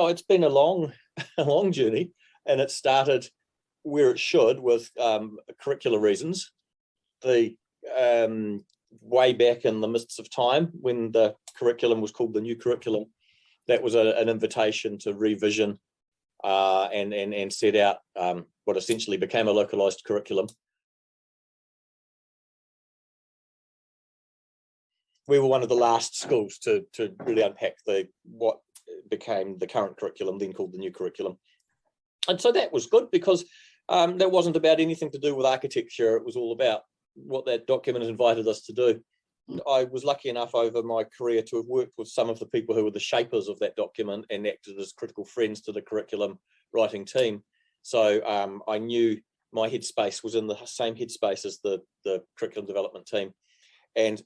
Oh, it's been a long, a long journey, and it started where it should with curricular reasons. The way back in the mists of time, when the curriculum was called the new curriculum, that was an invitation to revision and set out what essentially became a localized curriculum. We were one of the last schools to really unpack what became the current curriculum, then called the new curriculum. And so that was good, because that wasn't about anything to do with architecture. It was all about what that document invited us to do. I was lucky enough over my career to have worked with some of the people who were the shapers of that document and acted as critical friends to the curriculum writing team. So I knew my headspace was in the same headspace as the curriculum development team. And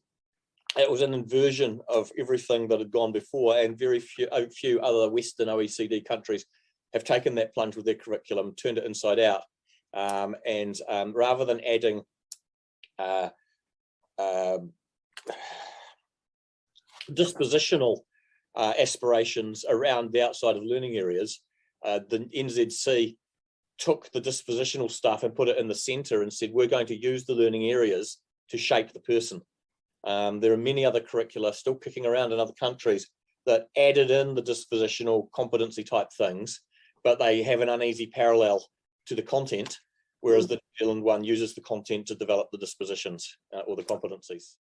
it was an inversion of everything that had gone before, and very few other Western OECD countries have taken that plunge with their curriculum, turned it inside out, and rather than adding dispositional aspirations around the outside of learning areas, the NZC took the dispositional stuff and put it in the centre and said, we're going to use the learning areas to shape the person. There are many other curricula still kicking around in other countries that added in the dispositional competency type things, but they have an uneasy parallel to the content, whereas the New Zealand one uses the content to develop the dispositions or the competencies.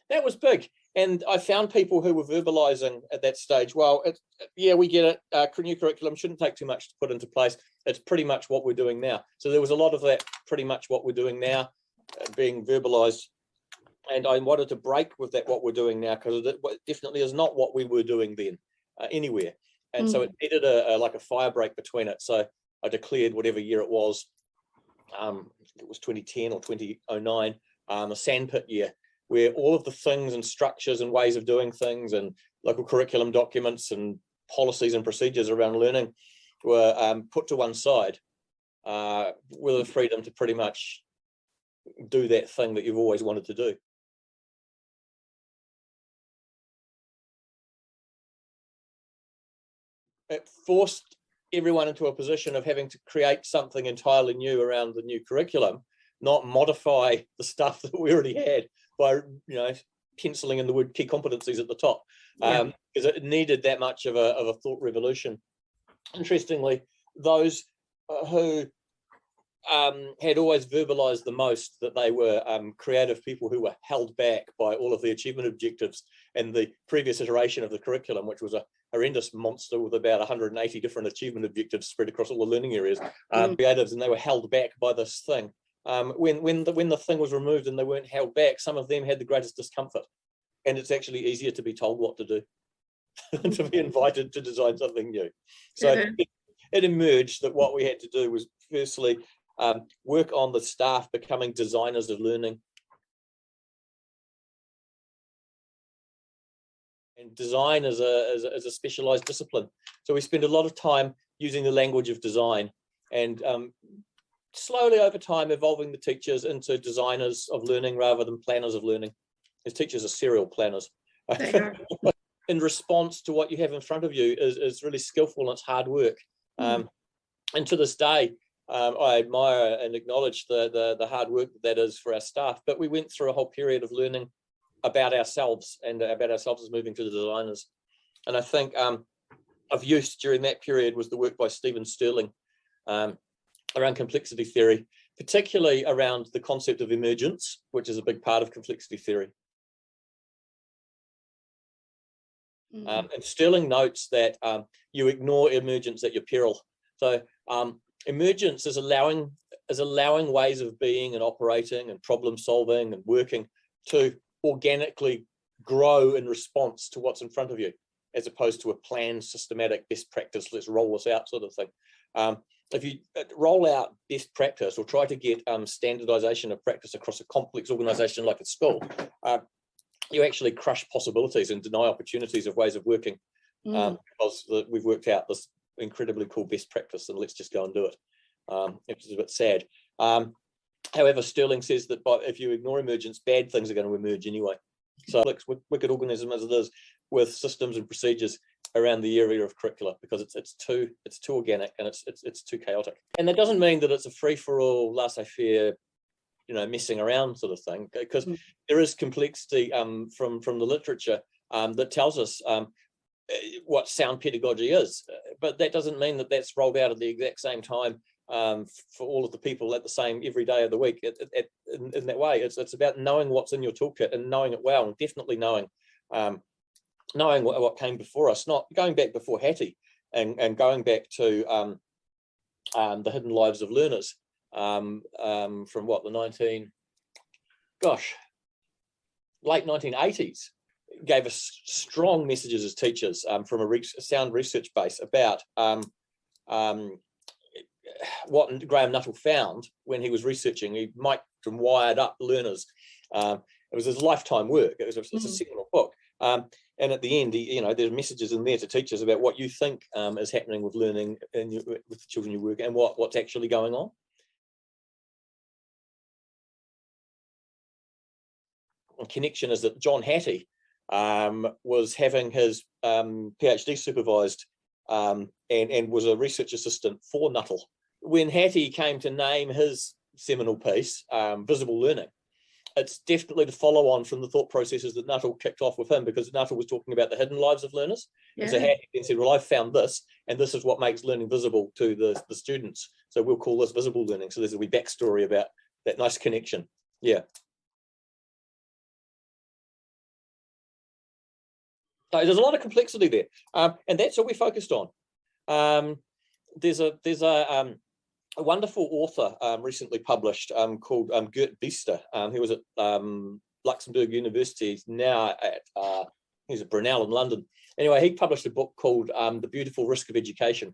That was big. And I found people who were verbalizing at that stage, well, yeah, we get it. New curriculum shouldn't take too much to put into place. It's pretty much what we're doing now. So there was a lot of that pretty much what we're doing now being verbalized. And I wanted to break with that what we're doing now, because it definitely is not what we were doing then anywhere. And so it needed like a fire break between it. So I declared whatever year it was 2010 or 2009, a Sandpit year, where all of the things and structures and ways of doing things and local curriculum documents and policies and procedures around learning were put to one side with the freedom to pretty much do that thing that you've always wanted to do. It forced everyone into a position of having to create something entirely new around the new curriculum, not modify the stuff that we already had by, penciling in the word key competencies at the top, because it needed that much of a thought revolution. Interestingly, those who had always verbalized the most that they were creative people who were held back by all of the achievement objectives and the previous iteration of the curriculum, which was a horrendous monster with about 180 different achievement objectives spread across all the learning areas, creatives, and they were held back by this thing. When the thing was removed and they weren't held back, some of them had the greatest discomfort. And it's actually easier to be told what to do than to be invited to design something new. So it emerged that what we had to do was firstly work on the staff becoming designers of learning. And design is a specialized discipline. So we spend a lot of time using the language of design, and slowly over time evolving the teachers into designers of learning rather than planners of learning. As teachers are serial planners. In response to what you have in front of you is really skillful, and it's hard work. And to this day, I admire and acknowledge the hard work that is for our staff. But we went through a whole period of learning about ourselves and about ourselves as moving to the designers. And I think of use during that period was the work by Stephen Sterling around complexity theory, particularly around the concept of emergence, which is a big part of complexity theory. And Sterling notes that you ignore emergence at your peril. So emergence is allowing ways of being and operating and problem solving and working to organically grow in response to what's in front of you, as opposed to a planned, systematic best practice, let's roll this out sort of thing. If you roll out best practice or try to get standardization of practice across a complex organization like a school, you actually crush possibilities and deny opportunities of ways of working, because we've worked out this incredibly cool best practice and let's just go and do it. It's a bit sad. However, Sterling says that if you ignore emergence, bad things are going to emerge anyway. So wicked organism as it is, with systems and procedures around the area of curricula, because it's too organic and it's too chaotic. And that doesn't mean that it's a free-for-all, laissez-faire, messing around sort of thing, because there is complexity from the literature that tells us what sound pedagogy is, but that doesn't mean that that's rolled out at the exact same time for all of the people at the same every day of the week in that way. It's about knowing what's in your toolkit and knowing it well, and definitely knowing what came before us, not going back before Hattie and going back to the hidden lives of learners from what, late 1980s, gave us strong messages as teachers from a sound research base about what Graham Nuttall found when he was researching. He mic'd and wired up learners. It was his lifetime work. It's a seminal book. And at the end, there's messages in there to teachers about what you think is happening with learning and with the children you work and what's actually going on. And connection is that John Hattie was having his PhD supervised and was a research assistant for Nuttall. When Hattie came to name his seminal piece, Visible Learning, it's definitely to follow on from the thought processes that Nuttall kicked off with him, because Nuttall was talking about the hidden lives of learners. Yeah. And so Hattie then said, well, I've found this, and this is what makes learning visible to the students. So we'll call this visible learning. So there's a wee backstory about that nice connection. Yeah. So there's a lot of complexity there, and that's what we focused on. There's a wonderful author recently published called Gert Biester, who was at Luxembourg University. He's now at he's at Brunel in London. Anyway, he published a book called The Beautiful Risk of Education,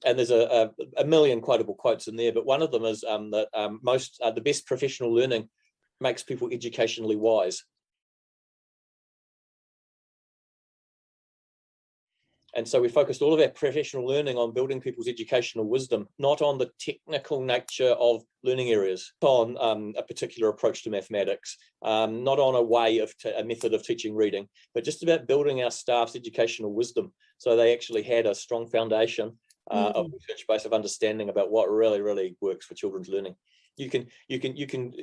and there's a million quotable quotes in there, but one of them is that the best professional learning makes people educationally wise. And so we focused all of our professional learning on building people's educational wisdom, not on the technical nature of learning areas, on a particular approach to mathematics, not on a method of teaching reading, but just about building our staff's educational wisdom, so they actually had a strong foundation of research base of understanding about what really, really works for children's learning. You can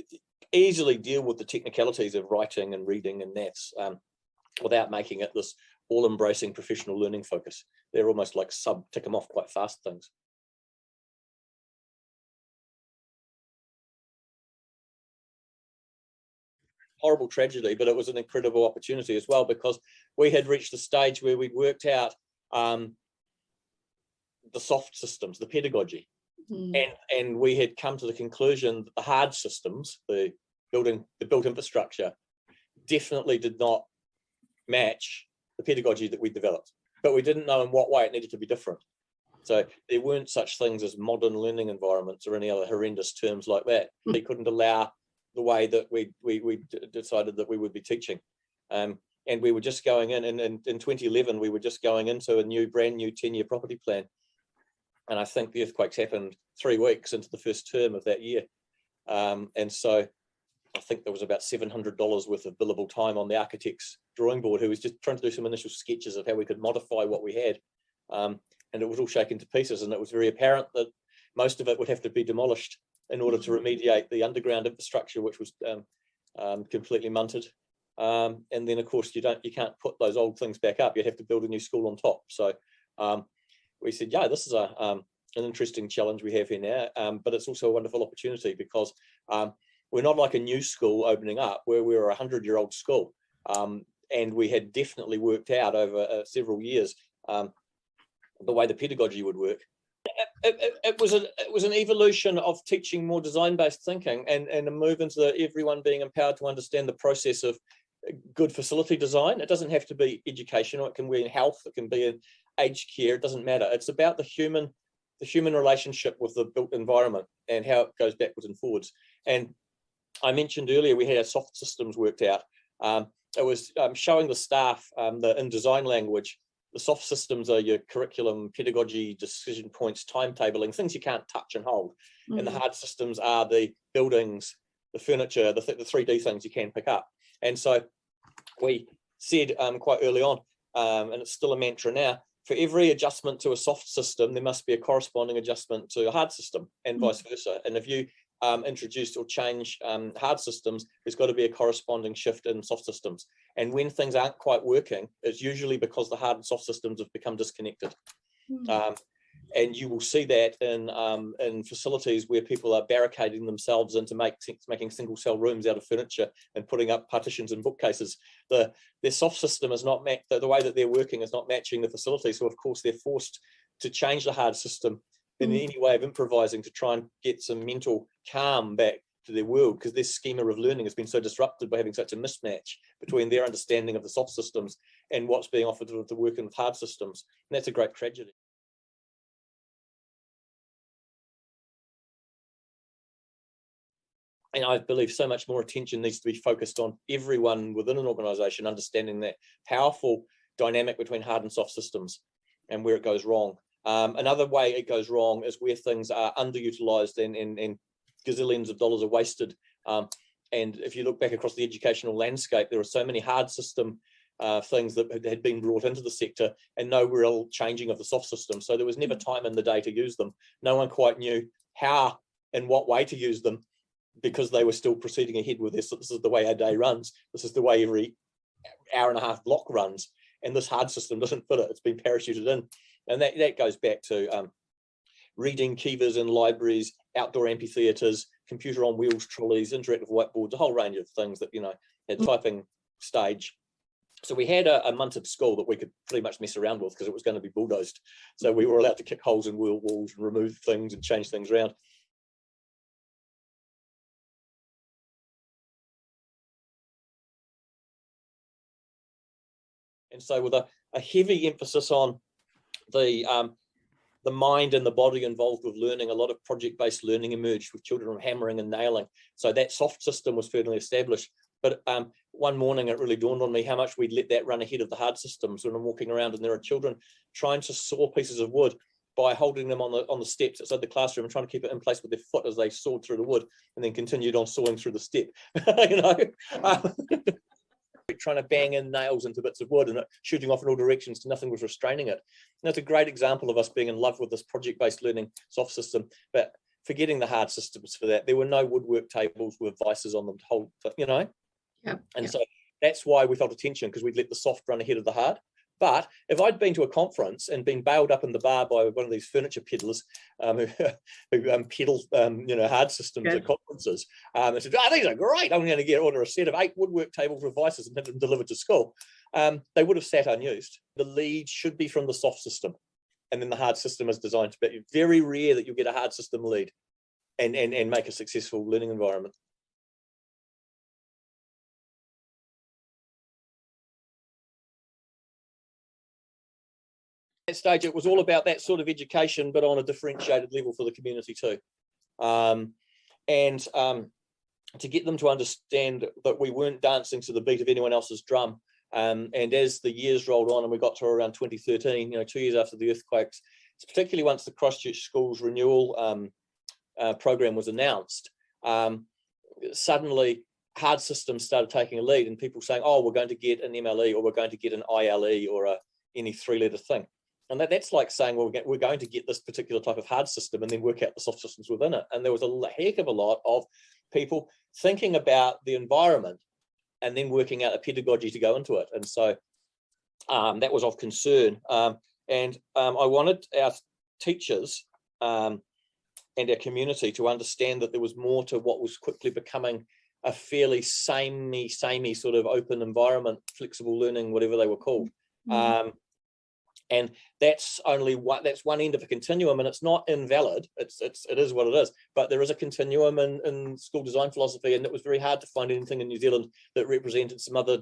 easily deal with the technicalities of writing and reading and maths without making it this all-embracing professional learning focus. They're almost like tick them off quite fast things. Horrible tragedy, but it was an incredible opportunity as well, because we had reached a stage where we'd worked out the soft systems, the pedagogy, and we had come to the conclusion that the hard systems, the built infrastructure, definitely did not match the pedagogy that we developed, but we didn't know in what way it needed to be different. So there weren't such things as modern learning environments or any other horrendous terms like that. They couldn't allow the way that we decided that we would be teaching. And we were just going in 2011, we were just going into a brand new 10-year property plan. And I think the earthquakes happened 3 weeks into the first term of that year. And so I think there was about $700 worth of billable time on the architect's drawing board, who was just trying to do some initial sketches of how we could modify what we had. And it was all shaken to pieces, and it was very apparent that most of it would have to be demolished in order to remediate the underground infrastructure, which was completely munted. And then, of course, you can't put those old things back up. You'd have to build a new school on top. So we said, yeah, this is an interesting challenge we have here now, but it's also a wonderful opportunity, because we're not like a new school opening up where we're a 100-year-old school. And we had definitely worked out over several years the way the pedagogy would work. It was an evolution of teaching more design-based thinking and a move into everyone being empowered to understand the process of good facility design. It doesn't have to be educational. It can be in health. It can be in aged care. It doesn't matter. It's about the human relationship with the built environment and how it goes backwards and forwards. And I mentioned earlier we had our soft systems worked out. It was showing the staff in design language, the soft systems are your curriculum, pedagogy, decision points, timetabling, things you can't touch and hold. And the hard systems are the buildings, the furniture, the 3D things you can pick up. And so we said quite early on, and it's still a mantra now, for every adjustment to a soft system, there must be a corresponding adjustment to a hard system, and vice versa. And if you introduce or change hard systems, there's got to be a corresponding shift in soft systems. And when things aren't quite working, it's usually because the hard and soft systems have become disconnected. And you will see that in facilities where people are barricading themselves into making single cell rooms out of furniture and putting up partitions and bookcases. Their soft system is not the way that they're working is not matching the facility. So of course they're forced to change the hard system in any way of improvising to try and get some mental calm back to their world, because this schema of learning has been so disrupted by having such a mismatch between their understanding of the soft systems and what's being offered to working with hard systems. And that's a great tragedy. And I believe so much more attention needs to be focused on everyone within an organisation understanding that powerful dynamic between hard and soft systems and where it goes wrong. Another way it goes wrong is where things are underutilised and gazillions of dollars are wasted. And if you look back across the educational landscape, there are so many hard system things that had been brought into the sector and no real changing of the soft system. So there was never time in the day to use them. No one quite knew how and what way to use them, because they were still proceeding ahead with this. So this is the way our day runs. This is the way every hour and a half block runs. And this hard system doesn't fit it. It's been parachuted in. And that goes back to reading kivas in libraries, outdoor amphitheatres, computer on wheels trolleys, interactive whiteboards, a whole range of things that, had typing stage. So we had a munted school that we could pretty much mess around with because it was going to be bulldozed. So we were allowed to kick holes in wheel walls and remove things and change things around. And so with a heavy emphasis on the mind and the body involved with learning, a lot of project-based learning emerged with children hammering and nailing. So that soft system was firmly established. But one morning it really dawned on me how much we'd let that run ahead of the hard systems when I'm walking around and there are children trying to saw pieces of wood by holding them on the steps outside the classroom and trying to keep it in place with their foot as they sawed through the wood and then continued on sawing through the step. Trying to bang in nails into bits of wood and it shooting off in all directions because nothing was restraining it. And that's a great example of us being in love with this project-based learning soft system, but forgetting the hard systems for that. There were no woodwork tables with vices on them to hold, So that's why we felt a tension, because we'd let the soft run ahead of the hard. But if I'd been to a conference and been bailed up in the bar by one of these furniture peddlers who peddle hard systems at conferences, and said, these are great, I'm going to order a set of 8 woodwork tables with vices and have them delivered to school, they would have sat unused. The lead should be from the soft system, and then the hard system is designed to be. Very rare that you'll get a hard system lead and make a successful learning environment. That stage, it was all about that sort of education, but on a differentiated level for the community too. To get them to understand that we weren't dancing to the beat of anyone else's drum. And as the years rolled on and we got to around 2013, 2 years after the earthquakes, particularly once the Christchurch Schools renewal program was announced, suddenly hard systems started taking a lead and people saying, oh, we're going to get an MLE or we're going to get an ILE or any 3-letter thing. And that's like saying, well, we're going to get this particular type of hard system and then work out the soft systems within it. And there was a heck of a lot of people thinking about the environment and then working out a pedagogy to go into it. And so that was of concern. I wanted our teachers and our community to understand that there was more to what was quickly becoming a fairly samey sort of open environment, flexible learning, whatever they were called. And that's one end of a continuum, and it's not invalid. It is what it is. But there is a continuum in school design philosophy, and it was very hard to find anything in New Zealand that represented some other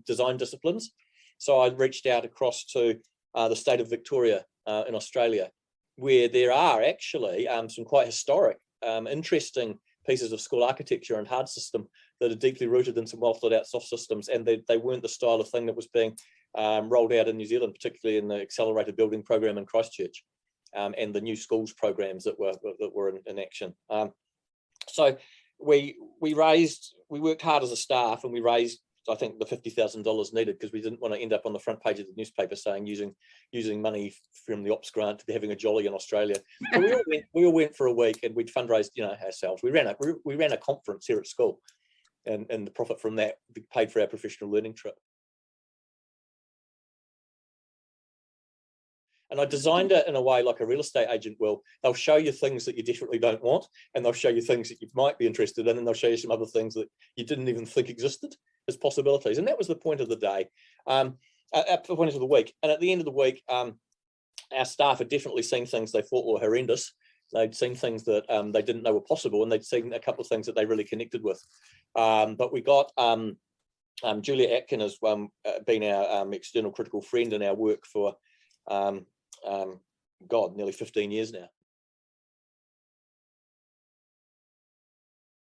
design disciplines. So I reached out across to the state of Victoria in Australia, where there are actually some quite historic, interesting pieces of school architecture and hard system that are deeply rooted in some well thought out soft systems, and they weren't the style of thing that was being rolled out in New Zealand, particularly in the accelerated building program in Christchurch, and the new schools programs that were in action. So we worked hard as a staff, and we raised I think the $50,000 needed, because we didn't want to end up on the front page of the newspaper saying using money from the ops grant to be having a jolly in Australia. So we all went for a week, and we'd fundraised, ourselves. We ran a conference here at school, and the profit from that paid for our professional learning trip. And I designed it in a way like a real estate agent will. They'll show you things that you definitely don't want, and they'll show you things that you might be interested in, and they'll show you some other things that you didn't even think existed as possibilities. And that was the point of the day, at the point of the week. And at the end of the week, our staff had definitely seen things they thought were horrendous. They'd seen things that they didn't know were possible, and they'd seen a couple of things that they really connected with. But we got Judith Atkin has been our external critical friend in our work for nearly 15 years now.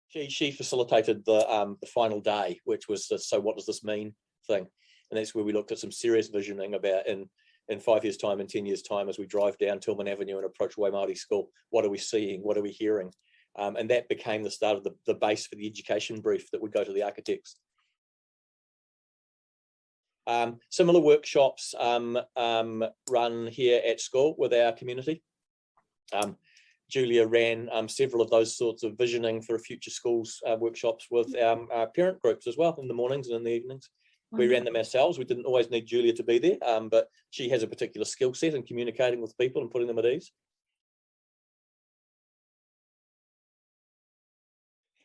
She facilitated the final day, which was the "so what does this mean" thing, and that's where we looked at some serious visioning about in 5 years' time, in 10 years' time, as we drive down Tillman Avenue and approach Waimairi School. What are we seeing? What are we hearing? And that became the start of the base for the education brief that would go to the architects. Similar workshops run here at school with our community. Julia ran several of those sorts of visioning for future schools workshops with our parent groups as well, in the mornings and in the evenings. We ran them ourselves. We didn't always need Julia to be there, but she has a particular skill set in communicating with people and putting them at ease.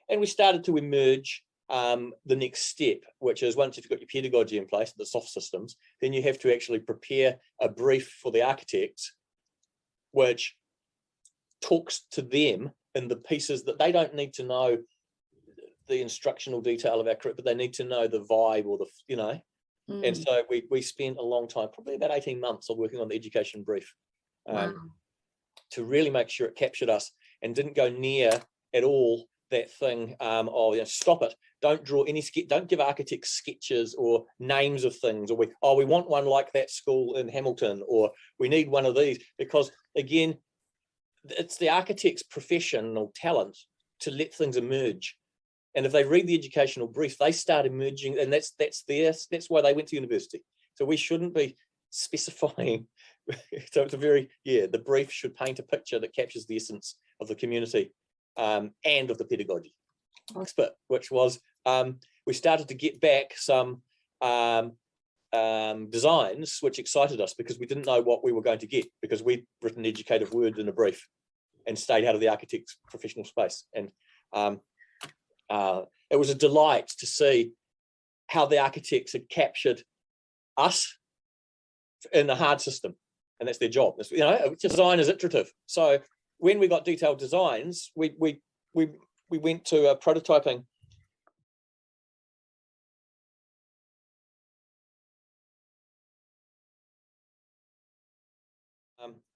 And we started to emerge the next step, which is, once you've got your pedagogy in place, the soft systems, then you have to actually prepare a brief for the architects, which talks to them in the pieces that they don't need to know the instructional detail of our curriculum, but they need to know the vibe, or the, And so we spent a long time, probably about 18 months, of working on the education brief to really make sure it captured us and didn't go near at all that thing stop it. Don't draw any don't give architects sketches or names of things, or we want one like that school in Hamilton, or we need one of these, because again, it's the architect's professional talent to let things emerge. And if they read the educational brief, they start emerging, and that's why they went to university. So we shouldn't be specifying. So it's the brief should paint a picture that captures the essence of the community and of the pedagogy. Next bit, which was we started to get back some designs which excited us, because we didn't know what we were going to get, because we'd written educative word in a brief and stayed out of the architect's professional space. And it was a delight to see how the architects had captured us in a hard system, and that's their job. Design is iterative. So when we got detailed designs, we went to prototyping.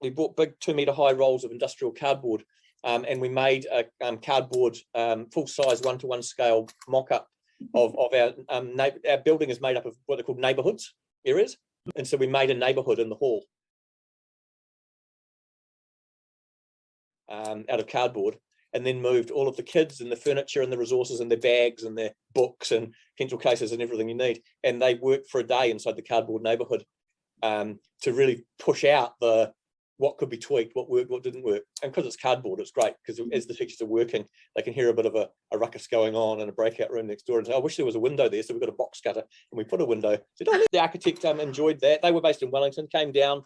We bought big 2-meter high rolls of industrial cardboard, and we made a cardboard full-size 1-to-1 scale mock-up of our building is made up of what are called neighbourhoods areas, and so we made a neighbourhood in the hall out of cardboard, and then moved all of the kids and the furniture and the resources and their bags and their books and pencil cases and everything you need, and they worked for a day inside the cardboard neighbourhood to really push out what could be tweaked, what worked, what didn't work. And because it's cardboard, it's great, because as the teachers are working, they can hear a bit of a ruckus going on in a breakout room next door, and say, I wish there was a window there. So we've got a box cutter, and we put a window. So the architect enjoyed that. They were based in Wellington, came down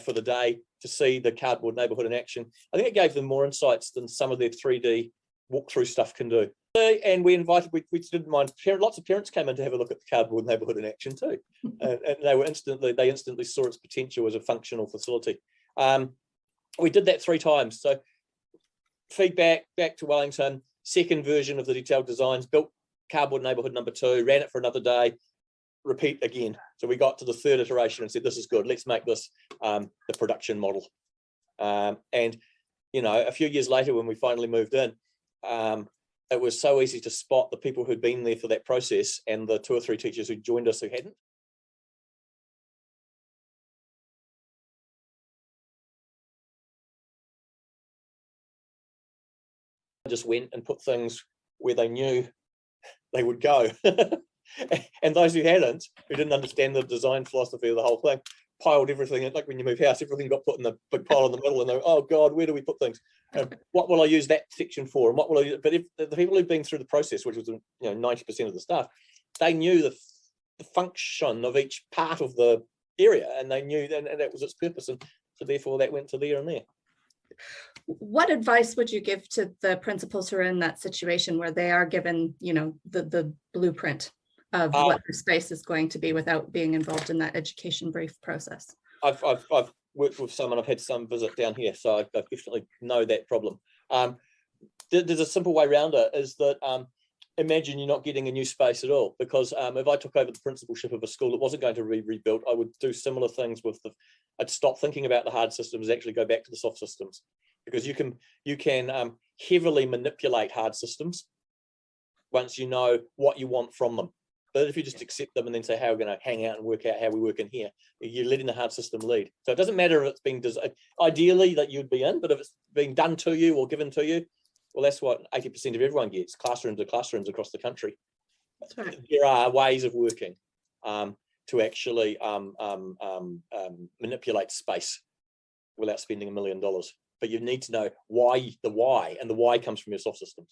for the day to see the cardboard neighbourhood in action. I think it gave them more insights than some of their 3D walkthrough stuff can do. And we invited, we didn't mind, lots of parents came in to have a look at the cardboard neighbourhood in action too. And they instantly saw its potential as a functional facility. We did that 3 times. So feedback back to Wellington, second version of the detailed designs, built cardboard neighbourhood number 2, ran it for another day, repeat again. So we got to the 3rd iteration and said, this is good, let's make this the production model. And a few years later, when we finally moved in, it was so easy to spot the people who'd been there for that process and the 2 or 3 teachers who joined us who hadn't. Just went and put things where they knew they would go. And those who hadn't, who didn't understand the design philosophy of the whole thing, piled everything in, like when you move house, everything got put in the big pile in the middle, and they're, oh God, where do we put things? And what will I use that section for? And what will I use? But if the people who've been through the process, which was 90% of the stuff, they knew the function of each part of the area, and they knew that was its purpose, and so therefore that went to there and there. What advice would you give to the principals who are in that situation where they are given, the blueprint of what their space is going to be without being involved in that education brief process? I've worked with some, and I've had some visit down here, so I definitely know that problem. There's a simple way around it, is that imagine you're not getting a new space at all, because if I took over the principalship of a school that wasn't going to be rebuilt, I would do similar things with I'd stop thinking about the hard systems, actually go back to the soft systems, because you can heavily manipulate hard systems once you know what you want from them. But if you just accept them and then say, how we're going to hang out and work out how we work in here, you're letting the hard system lead. So it doesn't matter if it's being ideally that you'd be in, but if it's being done to you or given to you, well, that's what 80% of everyone gets, classrooms to classrooms across the country. That's right. There are ways of working to actually manipulate space without spending $1 million. But you need to know why, and the why comes from your soft systems.